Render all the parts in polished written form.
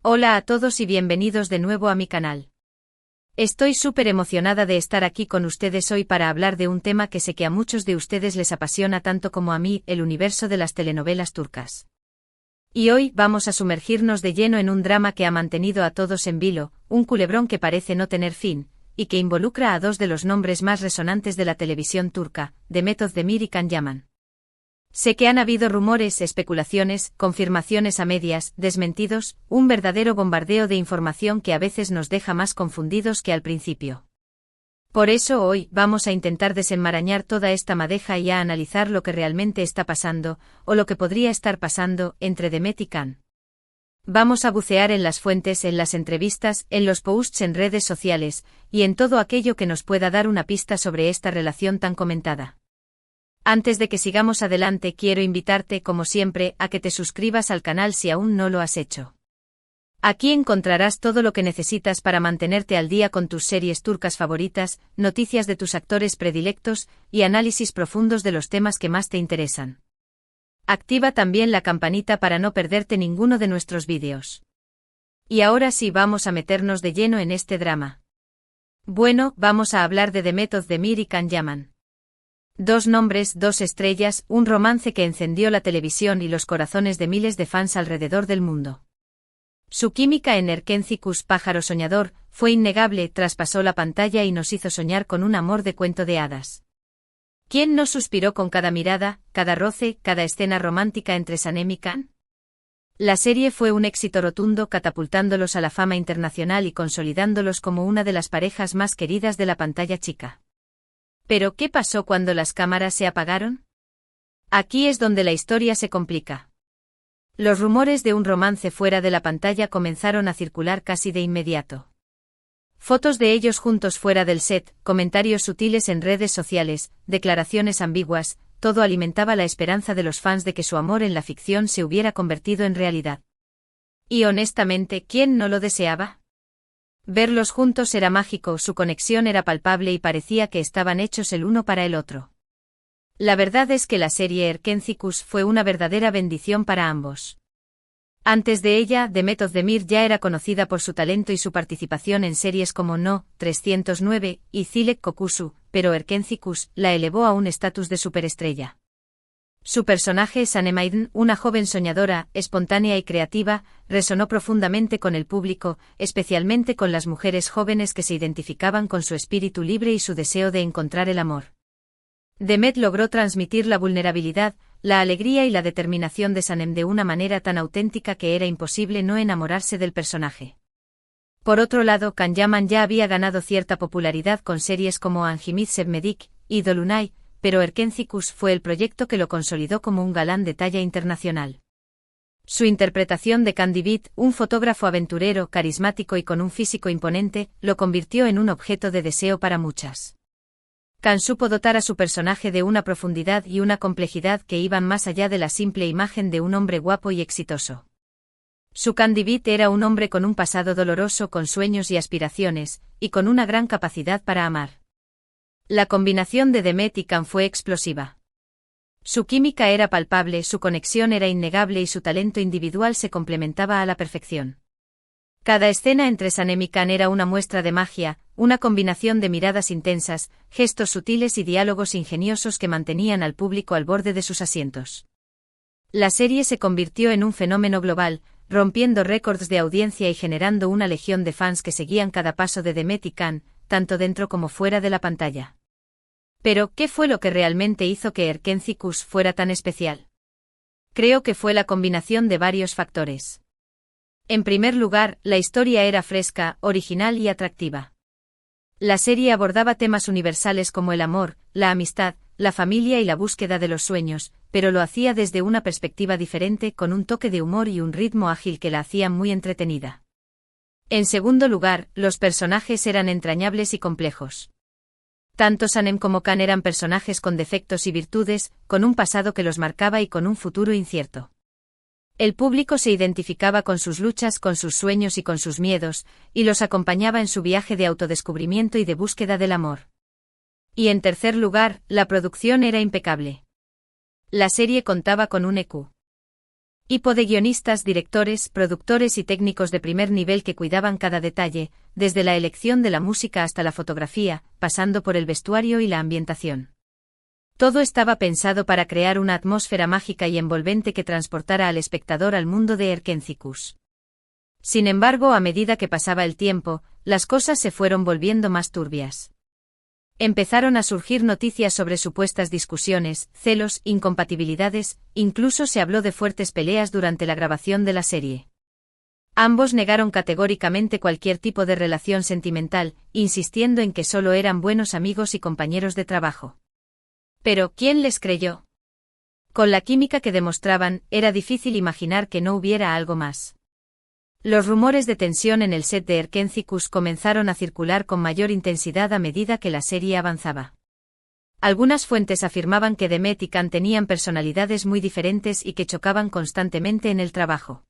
Hola a todos y bienvenidos de nuevo a mi canal. Estoy súper emocionada de estar aquí con ustedes hoy para hablar de un tema que sé que a muchos de ustedes les apasiona tanto como a mí, el universo de las telenovelas turcas. Y hoy vamos a sumergirnos de lleno en un drama que ha mantenido a todos en vilo, un culebrón que parece no tener fin, y que involucra a dos de los nombres más resonantes de la televisión turca, Demet Özdemir y Can Yaman. Sé que han habido rumores, especulaciones, confirmaciones a medias, desmentidos, un verdadero bombardeo de información que a veces nos deja más confundidos que al principio. Por eso hoy vamos a intentar desenmarañar toda esta madeja y a analizar lo que realmente está pasando, o lo que podría estar pasando, entre Demet y Can. Vamos a bucear en las fuentes, en las entrevistas, en los posts en redes sociales, y en todo aquello que nos pueda dar una pista sobre esta relación tan comentada. Antes de que sigamos adelante, quiero invitarte, como siempre, a que te suscribas al canal si aún no lo has hecho. Aquí encontrarás todo lo que necesitas para mantenerte al día con tus series turcas favoritas, noticias de tus actores predilectos y análisis profundos de los temas que más te interesan. Activa también la campanita para no perderte ninguno de nuestros vídeos. Y ahora sí vamos a meternos de lleno en este drama. Bueno, vamos a hablar de Demet Özdemir y Can Yaman. Dos nombres, dos estrellas, un romance que encendió la televisión y los corazones de miles de fans alrededor del mundo. Su química en Erkenci Kuş, pájaro soñador, fue innegable, traspasó la pantalla y nos hizo soñar con un amor de cuento de hadas. ¿Quién no suspiró con cada mirada, cada roce, cada escena romántica entre Sanem y Can? La serie fue un éxito rotundo, catapultándolos a la fama internacional y consolidándolos como una de las parejas más queridas de la pantalla chica. ¿Pero qué pasó cuando las cámaras se apagaron? Aquí es donde la historia se complica. Los rumores de un romance fuera de la pantalla comenzaron a circular casi de inmediato. Fotos de ellos juntos fuera del set, comentarios sutiles en redes sociales, declaraciones ambiguas, todo alimentaba la esperanza de los fans de que su amor en la ficción se hubiera convertido en realidad. Y honestamente, ¿quién no lo deseaba? Verlos juntos era mágico, su conexión era palpable y parecía que estaban hechos el uno para el otro. La verdad es que la serie Erkenci Kuş fue una verdadera bendición para ambos. Antes de ella, Demet Özdemir ya era conocida por su talento y su participación en series como No, 309 y Zilek Kokusu, pero Erkenci Kuş la elevó a un estatus de superestrella. Su personaje, Sanem Aydın, una joven soñadora, espontánea y creativa, resonó profundamente con el público, especialmente con las mujeres jóvenes que se identificaban con su espíritu libre y su deseo de encontrar el amor. Demet logró transmitir la vulnerabilidad, la alegría y la determinación de Sanem de una manera tan auténtica que era imposible no enamorarse del personaje. Por otro lado, Can Yaman ya había ganado cierta popularidad con series como Angimit Sevmedik y Dolunay, pero Erkenci Kuş fue el proyecto que lo consolidó como un galán de talla internacional. Su interpretación de Can Divit, un fotógrafo aventurero, carismático y con un físico imponente, lo convirtió en un objeto de deseo para muchas. Can supo dotar a su personaje de una profundidad y una complejidad que iban más allá de la simple imagen de un hombre guapo y exitoso. Su Can Divit era un hombre con un pasado doloroso, con sueños y aspiraciones, y con una gran capacidad para amar. La combinación de Demet y Can fue explosiva. Su química era palpable, su conexión era innegable y su talento individual se complementaba a la perfección. Cada escena entre Sanem y Can era una muestra de magia, una combinación de miradas intensas, gestos sutiles y diálogos ingeniosos que mantenían al público al borde de sus asientos. La serie se convirtió en un fenómeno global, rompiendo récords de audiencia y generando una legión de fans que seguían cada paso de Demet y Can, tanto dentro como fuera de la pantalla. Pero, ¿qué fue lo que realmente hizo que Erkenci Kuş fuera tan especial? Creo que fue la combinación de varios factores. En primer lugar, la historia era fresca, original y atractiva. La serie abordaba temas universales como el amor, la amistad, la familia y la búsqueda de los sueños, pero lo hacía desde una perspectiva diferente, con un toque de humor y un ritmo ágil que la hacían muy entretenida. En segundo lugar, los personajes eran entrañables y complejos. Tanto Sanem como Can eran personajes con defectos y virtudes, con un pasado que los marcaba y con un futuro incierto. El público se identificaba con sus luchas, con sus sueños y con sus miedos, y los acompañaba en su viaje de autodescubrimiento y de búsqueda del amor. Y en tercer lugar, la producción era impecable. La serie contaba con un EQ Hipo de guionistas, directores, productores y técnicos de primer nivel que cuidaban cada detalle, desde la elección de la música hasta la fotografía, pasando por el vestuario y la ambientación. Todo estaba pensado para crear una atmósfera mágica y envolvente que transportara al espectador al mundo de Erkendzicus. Sin embargo, a medida que pasaba el tiempo, las cosas se fueron volviendo más turbias. Empezaron a surgir noticias sobre supuestas discusiones, celos, incompatibilidades, incluso se habló de fuertes peleas durante la grabación de la serie. Ambos negaron categóricamente cualquier tipo de relación sentimental, insistiendo en que solo eran buenos amigos y compañeros de trabajo. Pero, ¿quién les creyó? Con la química que demostraban, era difícil imaginar que no hubiera algo más. Los rumores de tensión en el set de Erkendzicus comenzaron a circular con mayor intensidad a medida que la serie avanzaba. Algunas fuentes afirmaban que Demet y Can tenían personalidades muy diferentes y que chocaban constantemente en el trabajo.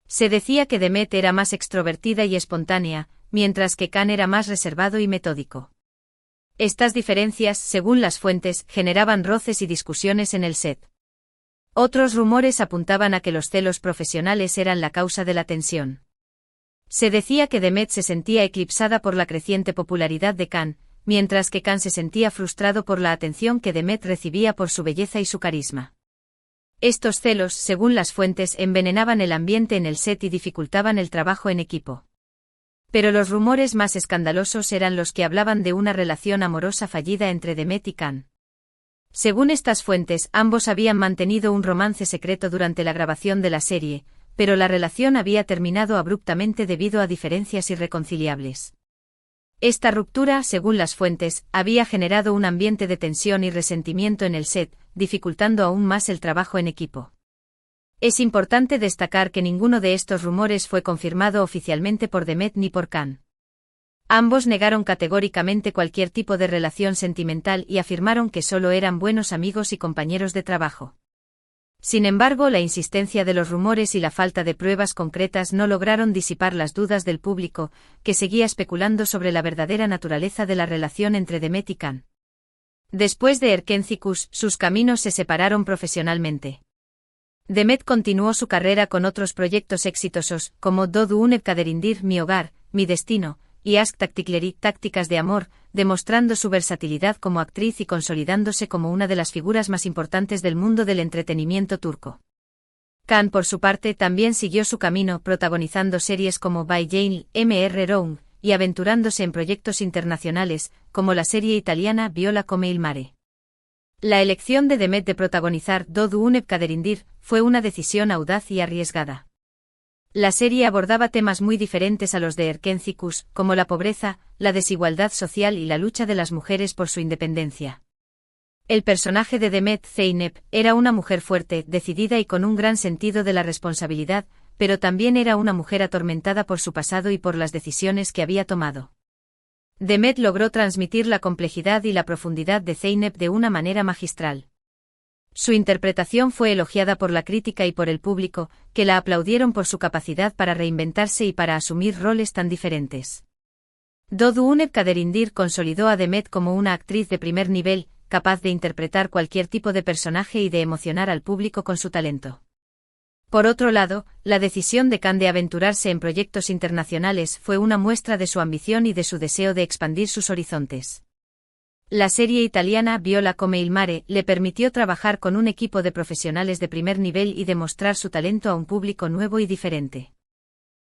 Se decía que Demet era más extrovertida y espontánea, mientras que Can era más reservado y metódico. Estas diferencias, según las fuentes, generaban roces y discusiones en el set. Otros rumores apuntaban a que los celos profesionales eran la causa de la tensión. Se decía que Demet se sentía eclipsada por la creciente popularidad de Can, mientras que Can se sentía frustrado por la atención que Demet recibía por su belleza y su carisma. Estos celos, según las fuentes, envenenaban el ambiente en el set y dificultaban el trabajo en equipo. Pero los rumores más escandalosos eran los que hablaban de una relación amorosa fallida entre Demet y Can. Según estas fuentes, ambos habían mantenido un romance secreto durante la grabación de la serie, pero la relación había terminado abruptamente debido a diferencias irreconciliables. Esta ruptura, según las fuentes, había generado un ambiente de tensión y resentimiento en el set, dificultando aún más el trabajo en equipo. Es importante destacar que ninguno de estos rumores fue confirmado oficialmente por Demet ni por Can. Ambos negaron categóricamente cualquier tipo de relación sentimental y afirmaron que solo eran buenos amigos y compañeros de trabajo. Sin embargo, la insistencia de los rumores y la falta de pruebas concretas no lograron disipar las dudas del público, que seguía especulando sobre la verdadera naturaleza de la relación entre Demet y Can. Después de Erkendzicus, sus caminos se separaron profesionalmente. Demet continuó su carrera con otros proyectos exitosos, como Dodu Uneb Kaderindir, Mi Hogar, Mi Destino, y Aşk Taktikleri, Tácticas de Amor, demostrando su versatilidad como actriz y consolidándose como una de las figuras más importantes del mundo del entretenimiento turco. Can, por su parte, también siguió su camino protagonizando series como Bay Jane, Mr. Round, y aventurándose en proyectos internacionales, como la serie italiana Viola come il mare. La elección de Demet de protagonizar Dodu Uneb Kaderindir fue una decisión audaz y arriesgada. La serie abordaba temas muy diferentes a los de Erkendzicus, como la pobreza, la desigualdad social y la lucha de las mujeres por su independencia. El personaje de Demet Zeynep era una mujer fuerte, decidida y con un gran sentido de la responsabilidad, pero también era una mujer atormentada por su pasado y por las decisiones que había tomado. Demet logró transmitir la complejidad y la profundidad de Zeynep de una manera magistral. Su interpretación fue elogiada por la crítica y por el público, que la aplaudieron por su capacidad para reinventarse y para asumir roles tan diferentes. Dodu Uneb Kaderindir consolidó a Demet como una actriz de primer nivel, capaz de interpretar cualquier tipo de personaje y de emocionar al público con su talento. Por otro lado, la decisión de Can de aventurarse en proyectos internacionales fue una muestra de su ambición y de su deseo de expandir sus horizontes. La serie italiana Viola come il mare le permitió trabajar con un equipo de profesionales de primer nivel y demostrar su talento a un público nuevo y diferente.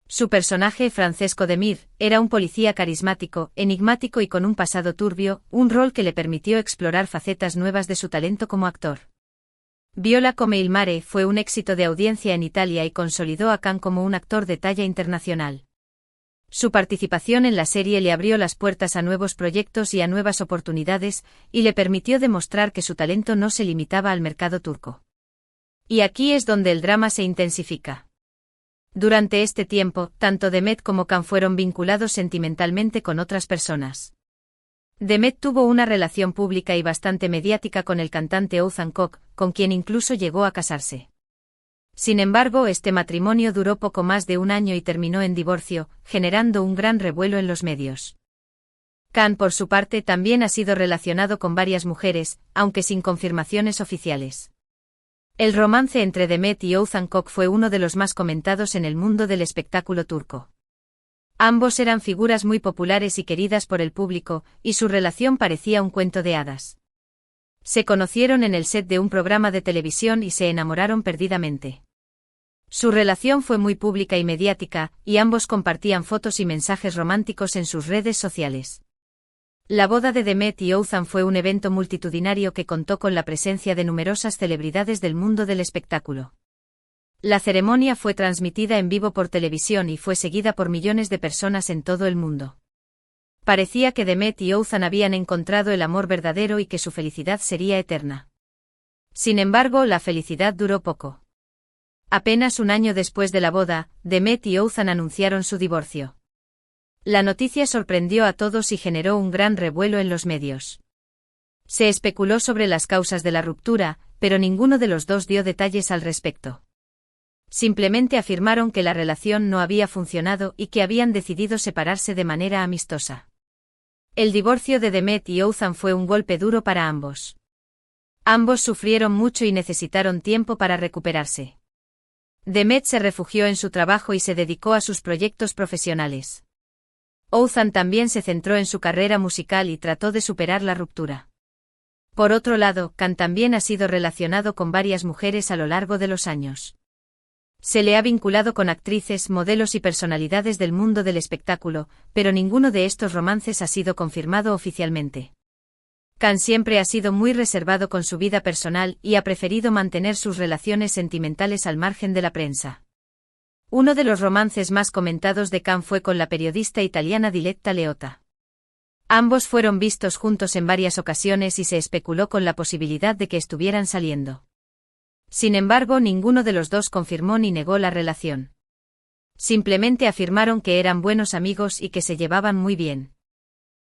Su personaje, Francesco Demir, era un policía carismático, enigmático y con un pasado turbio, un rol que le permitió explorar facetas nuevas de su talento como actor. Viola come il mare fue un éxito de audiencia en Italia y consolidó a Can como un actor de talla internacional. Su participación en la serie le abrió las puertas a nuevos proyectos y a nuevas oportunidades, y le permitió demostrar que su talento no se limitaba al mercado turco. Y aquí es donde el drama se intensifica. Durante este tiempo, tanto Demet como Can fueron vinculados sentimentalmente con otras personas. Demet tuvo una relación pública y bastante mediática con el cantante Oğuzhan Koç, con quien incluso llegó a casarse. Sin embargo, este matrimonio duró poco más de un año y terminó en divorcio, generando un gran revuelo en los medios. Can, por su parte, también ha sido relacionado con varias mujeres, aunque sin confirmaciones oficiales. El romance entre Demet y Oğuzhan Koç fue uno de los más comentados en el mundo del espectáculo turco. Ambos eran figuras muy populares y queridas por el público, y su relación parecía un cuento de hadas. Se conocieron en el set de un programa de televisión y se enamoraron perdidamente. Su relación fue muy pública y mediática, y ambos compartían fotos y mensajes románticos en sus redes sociales. La boda de Demet y Oğuzhan fue un evento multitudinario que contó con la presencia de numerosas celebridades del mundo del espectáculo. La ceremonia fue transmitida en vivo por televisión y fue seguida por millones de personas en todo el mundo. Parecía que Demet y Oğuzhan habían encontrado el amor verdadero y que su felicidad sería eterna. Sin embargo, la felicidad duró poco. Apenas un año después de la boda, Demet y Oğuzhan anunciaron su divorcio. La noticia sorprendió a todos y generó un gran revuelo en los medios. Se especuló sobre las causas de la ruptura, pero ninguno de los dos dio detalles al respecto. Simplemente afirmaron que la relación no había funcionado y que habían decidido separarse de manera amistosa. El divorcio de Demet y Oğuzhan fue un golpe duro para ambos. Ambos sufrieron mucho y necesitaron tiempo para recuperarse. Demet se refugió en su trabajo y se dedicó a sus proyectos profesionales. Oğuzhan también se centró en su carrera musical y trató de superar la ruptura. Por otro lado, Can también ha sido relacionado con varias mujeres a lo largo de los años. Se le ha vinculado con actrices, modelos y personalidades del mundo del espectáculo, pero ninguno de estos romances ha sido confirmado oficialmente. Can siempre ha sido muy reservado con su vida personal y ha preferido mantener sus relaciones sentimentales al margen de la prensa. Uno de los romances más comentados de Can fue con la periodista italiana Diletta Leotta. Ambos fueron vistos juntos en varias ocasiones y se especuló con la posibilidad de que estuvieran saliendo. Sin embargo, ninguno de los dos confirmó ni negó la relación. Simplemente afirmaron que eran buenos amigos y que se llevaban muy bien.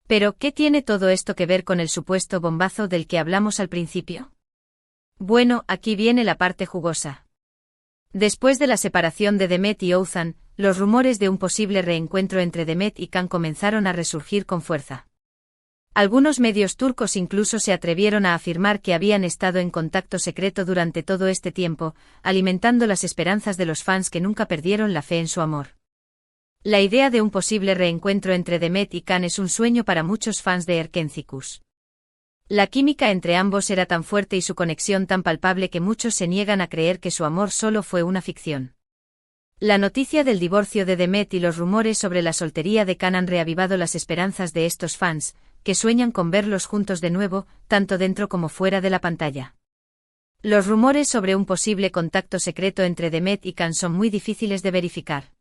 Pero, ¿qué tiene todo esto que ver con el supuesto bombazo del que hablamos al principio? Bueno, aquí viene la parte jugosa. Después de la separación de Demet y Oğuzhan, los rumores de un posible reencuentro entre Demet y Can comenzaron a resurgir con fuerza. Algunos medios turcos incluso se atrevieron a afirmar que habían estado en contacto secreto durante todo este tiempo, alimentando las esperanzas de los fans que nunca perdieron la fe en su amor. La idea de un posible reencuentro entre Demet y Can es un sueño para muchos fans de Erkencikus. La química entre ambos era tan fuerte y su conexión tan palpable que muchos se niegan a creer que su amor solo fue una ficción. La noticia del divorcio de Demet y los rumores sobre la soltería de Can han reavivado las esperanzas de estos fans, que sueñan con verlos juntos de nuevo, tanto dentro como fuera de la pantalla. Los rumores sobre un posible contacto secreto entre Demet y Can son muy difíciles de verificar.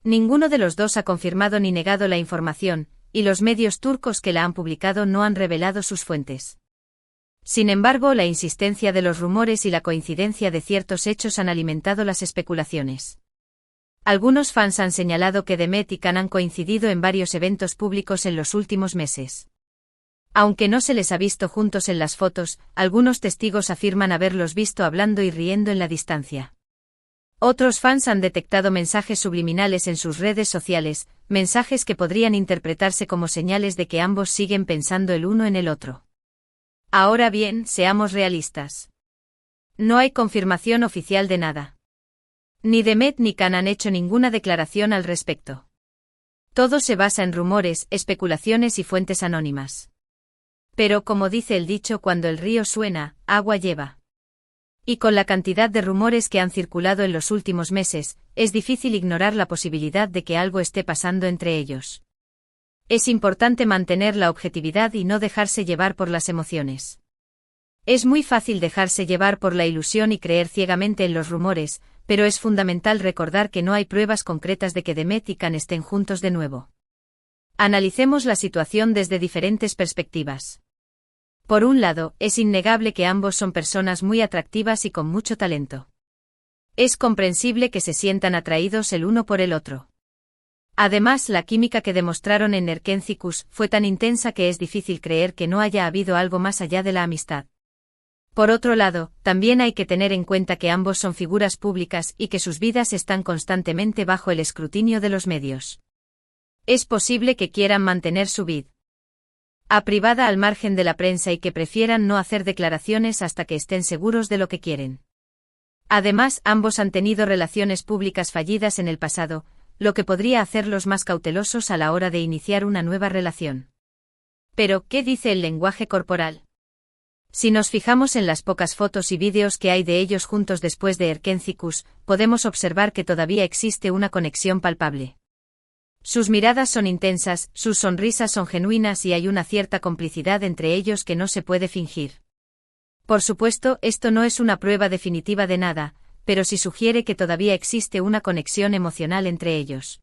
Ninguno de los dos ha confirmado ni negado la información, y los medios turcos que la han publicado no han revelado sus fuentes. Sin embargo, la insistencia de los rumores y la coincidencia de ciertos hechos han alimentado las especulaciones. Algunos fans han señalado que Demet y Can han coincidido en varios eventos públicos en los últimos meses. Aunque no se les ha visto juntos en las fotos, algunos testigos afirman haberlos visto hablando y riendo en la distancia. Otros fans han detectado mensajes subliminales en sus redes sociales, mensajes que podrían interpretarse como señales de que ambos siguen pensando el uno en el otro. Ahora bien, seamos realistas. No hay confirmación oficial de nada. Ni Demet ni Can han hecho ninguna declaración al respecto. Todo se basa en rumores, especulaciones y fuentes anónimas. Pero como dice el dicho, cuando el río suena, agua lleva. Y con la cantidad de rumores que han circulado en los últimos meses, es difícil ignorar la posibilidad de que algo esté pasando entre ellos. Es importante mantener la objetividad y no dejarse llevar por las emociones. Es muy fácil dejarse llevar por la ilusión y creer ciegamente en los rumores, pero es fundamental recordar que no hay pruebas concretas de que Demet y Can estén juntos de nuevo. Analicemos la situación desde diferentes perspectivas. Por un lado, es innegable que ambos son personas muy atractivas y con mucho talento. Es comprensible que se sientan atraídos el uno por el otro. Además, la química que demostraron en Erkencikus fue tan intensa que es difícil creer que no haya habido algo más allá de la amistad. Por otro lado, también hay que tener en cuenta que ambos son figuras públicas y que sus vidas están constantemente bajo el escrutinio de los medios. Es posible que quieran mantener su vida privada al margen de la prensa y que prefieran no hacer declaraciones hasta que estén seguros de lo que quieren. Además, ambos han tenido relaciones públicas fallidas en el pasado, lo que podría hacerlos más cautelosos a la hora de iniciar una nueva relación. Pero, ¿qué dice el lenguaje corporal? Si nos fijamos en las pocas fotos y vídeos que hay de ellos juntos después de Erkénthicus, podemos observar que todavía existe una conexión palpable. Sus miradas son intensas, sus sonrisas son genuinas y hay una cierta complicidad entre ellos que no se puede fingir. Por supuesto, esto no es una prueba definitiva de nada, pero sí sugiere que todavía existe una conexión emocional entre ellos.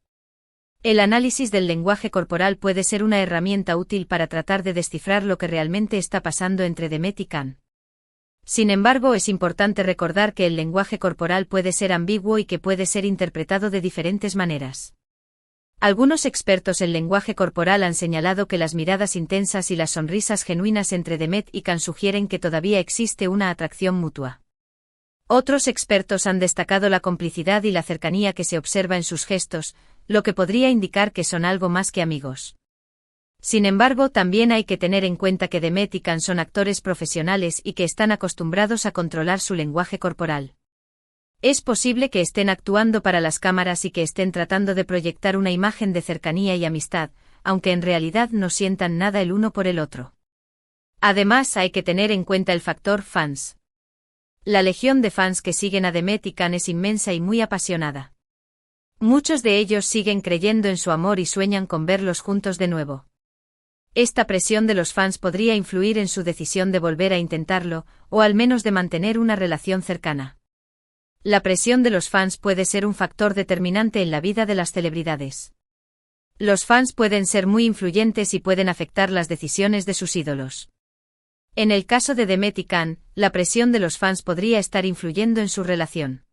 El análisis del lenguaje corporal puede ser una herramienta útil para tratar de descifrar lo que realmente está pasando entre Demet y Can. Sin embargo, es importante recordar que el lenguaje corporal puede ser ambiguo y que puede ser interpretado de diferentes maneras. Algunos expertos en lenguaje corporal han señalado que las miradas intensas y las sonrisas genuinas entre Demet y Can sugieren que todavía existe una atracción mutua. Otros expertos han destacado la complicidad y la cercanía que se observa en sus gestos, lo que podría indicar que son algo más que amigos. Sin embargo, también hay que tener en cuenta que Demet y Can son actores profesionales y que están acostumbrados a controlar su lenguaje corporal. Es posible que estén actuando para las cámaras y que estén tratando de proyectar una imagen de cercanía y amistad, aunque en realidad no sientan nada el uno por el otro. Además, hay que tener en cuenta el factor fans. La legión de fans que siguen a Demet y Can es inmensa y muy apasionada. Muchos de ellos siguen creyendo en su amor y sueñan con verlos juntos de nuevo. Esta presión de los fans podría influir en su decisión de volver a intentarlo, o al menos de mantener una relación cercana. La presión de los fans puede ser un factor determinante en la vida de las celebridades. Los fans pueden ser muy influyentes y pueden afectar las decisiones de sus ídolos. En el caso de Demet y Can, la presión de los fans podría estar influyendo en su relación.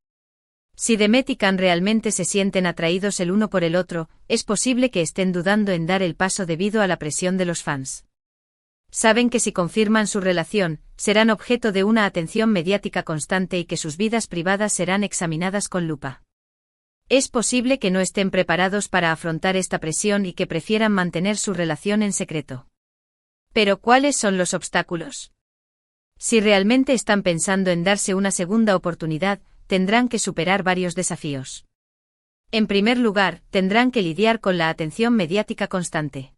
Si Demet y Can realmente se sienten atraídos el uno por el otro, es posible que estén dudando en dar el paso debido a la presión de los fans. Saben que si confirman su relación, serán objeto de una atención mediática constante y que sus vidas privadas serán examinadas con lupa. Es posible que no estén preparados para afrontar esta presión y que prefieran mantener su relación en secreto. Pero ¿cuáles son los obstáculos? Si realmente están pensando en darse una segunda oportunidad, tendrán que superar varios desafíos. En primer lugar, tendrán que lidiar con la atención mediática constante.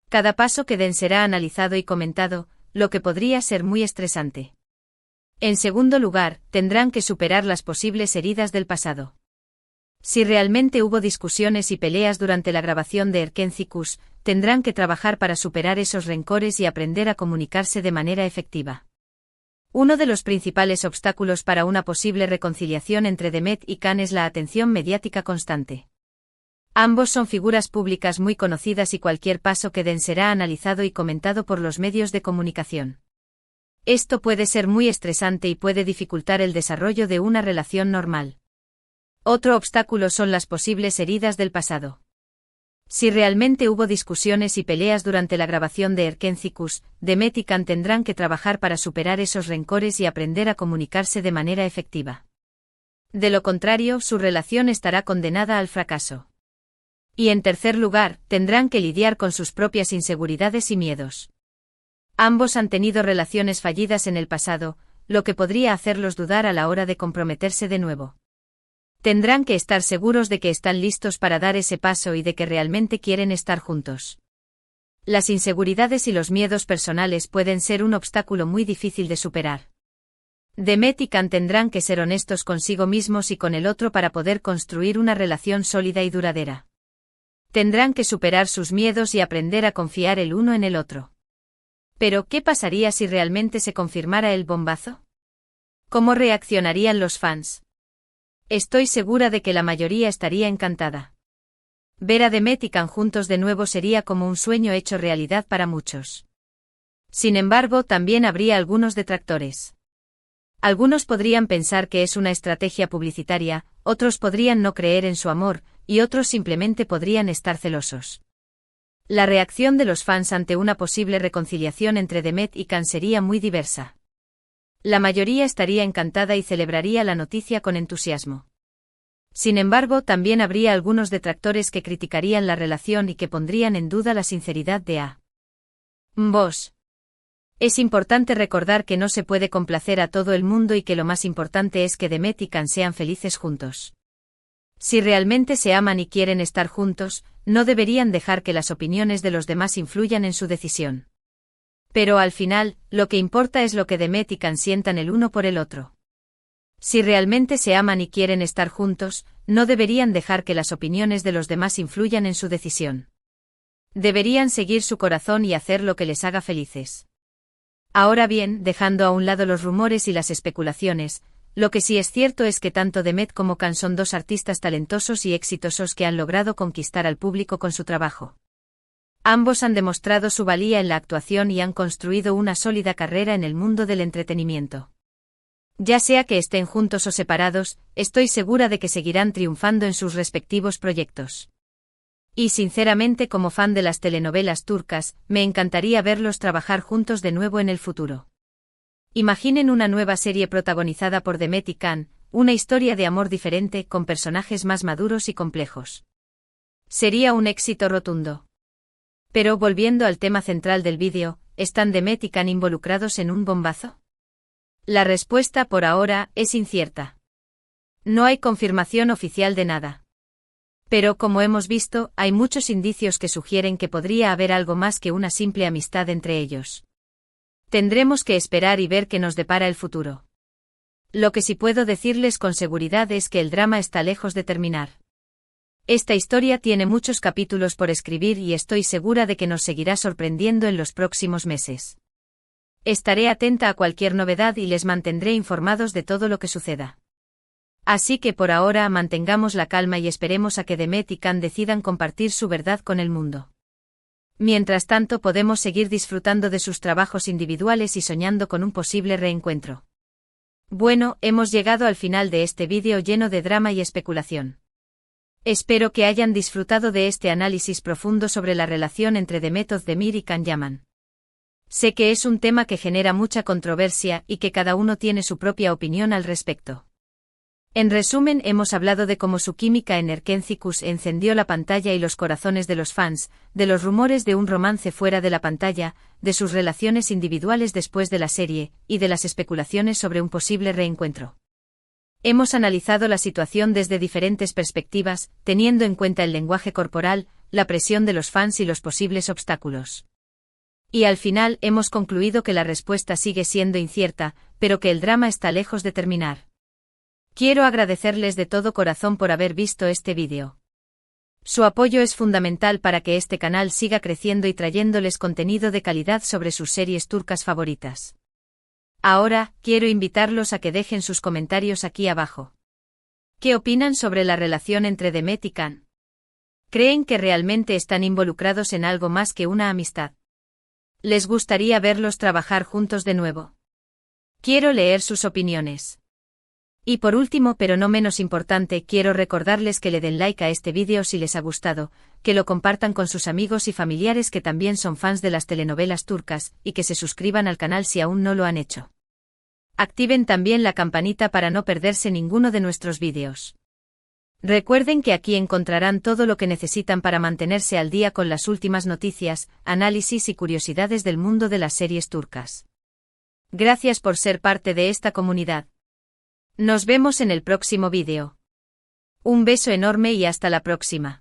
Cada paso que den será analizado y comentado, lo que podría ser muy estresante. En segundo lugar, tendrán que superar las posibles heridas del pasado. Si realmente hubo discusiones y peleas durante la grabación de Erkénthicus, tendrán que trabajar para superar esos rencores y aprender a comunicarse de manera efectiva. Uno de los principales obstáculos para una posible reconciliación entre Demet y Can es la atención mediática constante. Ambos son figuras públicas muy conocidas y cualquier paso que den será analizado y comentado por los medios de comunicación. Esto puede ser muy estresante y puede dificultar el desarrollo de una relación normal. Otro obstáculo son las posibles heridas del pasado. Si realmente hubo discusiones y peleas durante la grabación de Erkénthicus, Demet y Can tendrán que trabajar para superar esos rencores y aprender a comunicarse de manera efectiva. De lo contrario, su relación estará condenada al fracaso. Y en tercer lugar, tendrán que lidiar con sus propias inseguridades y miedos. Ambos han tenido relaciones fallidas en el pasado, lo que podría hacerlos dudar a la hora de comprometerse de nuevo. Tendrán que estar seguros de que están listos para dar ese paso y de que realmente quieren estar juntos. Las inseguridades y los miedos personales pueden ser un obstáculo muy difícil de superar. Demet y Can tendrán que ser honestos consigo mismos y con el otro para poder construir una relación sólida y duradera. Tendrán que superar sus miedos y aprender a confiar el uno en el otro. Pero, ¿qué pasaría si realmente se confirmara el bombazo? ¿Cómo reaccionarían los fans? Estoy segura de que la mayoría estaría encantada. Ver a Demet y Can juntos de nuevo sería como un sueño hecho realidad para muchos. Sin embargo, también habría algunos detractores. Algunos podrían pensar que es una estrategia publicitaria, otros podrían no creer en su amor, y otros simplemente podrían estar celosos. La reacción de los fans ante una posible reconciliación entre Demet y Can sería muy diversa. La mayoría estaría encantada y celebraría la noticia con entusiasmo. Sin embargo, también habría algunos detractores que criticarían la relación y que pondrían en duda la sinceridad de ambos. Es importante recordar que no se puede complacer a todo el mundo y que lo más importante es que Demet y Can sean felices juntos. Si realmente se aman y quieren estar juntos, no deberían dejar que las opiniones de los demás influyan en su decisión. Pero al final, lo que importa es lo que Demet y Can sientan el uno por el otro. Si realmente se aman y quieren estar juntos, no deberían dejar que las opiniones de los demás influyan en su decisión. Deberían seguir su corazón y hacer lo que les haga felices. Ahora bien, dejando a un lado los rumores y las especulaciones, lo que sí es cierto es que tanto Demet como Can son dos artistas talentosos y exitosos que han logrado conquistar al público con su trabajo. Ambos han demostrado su valía en la actuación y han construido una sólida carrera en el mundo del entretenimiento. Ya sea que estén juntos o separados, estoy segura de que seguirán triunfando en sus respectivos proyectos. Y sinceramente, como fan de las telenovelas turcas, me encantaría verlos trabajar juntos de nuevo en el futuro. Imaginen una nueva serie protagonizada por Demet y Can, una historia de amor diferente con personajes más maduros y complejos. Sería un éxito rotundo. Pero volviendo al tema central del vídeo, ¿están Demet y Can involucrados en un bombazo? La respuesta por ahora es incierta. No hay confirmación oficial de nada. Pero como hemos visto, hay muchos indicios que sugieren que podría haber algo más que una simple amistad entre ellos. Tendremos que esperar y ver qué nos depara el futuro. Lo que sí puedo decirles con seguridad es que el drama está lejos de terminar. Esta historia tiene muchos capítulos por escribir y estoy segura de que nos seguirá sorprendiendo en los próximos meses. Estaré atenta a cualquier novedad y les mantendré informados de todo lo que suceda. Así que por ahora mantengamos la calma y esperemos a que Demet y Can decidan compartir su verdad con el mundo. Mientras tanto podemos seguir disfrutando de sus trabajos individuales y soñando con un posible reencuentro. Bueno, hemos llegado al final de este vídeo lleno de drama y especulación. Espero que hayan disfrutado de este análisis profundo sobre la relación entre Demet Özdemir y Can Yaman. Sé que es un tema que genera mucha controversia y que cada uno tiene su propia opinión al respecto. En resumen, hemos hablado de cómo su química en Erkencikus encendió la pantalla y los corazones de los fans, de los rumores de un romance fuera de la pantalla, de sus relaciones individuales después de la serie, y de las especulaciones sobre un posible reencuentro. Hemos analizado la situación desde diferentes perspectivas, teniendo en cuenta el lenguaje corporal, la presión de los fans y los posibles obstáculos. Y al final hemos concluido que la respuesta sigue siendo incierta, pero que el drama está lejos de terminar. Quiero agradecerles de todo corazón por haber visto este vídeo. Su apoyo es fundamental para que este canal siga creciendo y trayéndoles contenido de calidad sobre sus series turcas favoritas. Ahora, quiero invitarlos a que dejen sus comentarios aquí abajo. ¿Qué opinan sobre la relación entre Demet y Can? ¿Creen que realmente están involucrados en algo más que una amistad? ¿Les gustaría verlos trabajar juntos de nuevo? Quiero leer sus opiniones. Y por último, pero no menos importante, quiero recordarles que le den like a este vídeo si les ha gustado, que lo compartan con sus amigos y familiares que también son fans de las telenovelas turcas, y que se suscriban al canal si aún no lo han hecho. Activen también la campanita para no perderse ninguno de nuestros vídeos. Recuerden que aquí encontrarán todo lo que necesitan para mantenerse al día con las últimas noticias, análisis y curiosidades del mundo de las series turcas. Gracias por ser parte de esta comunidad. Nos vemos en el próximo vídeo. Un beso enorme y hasta la próxima.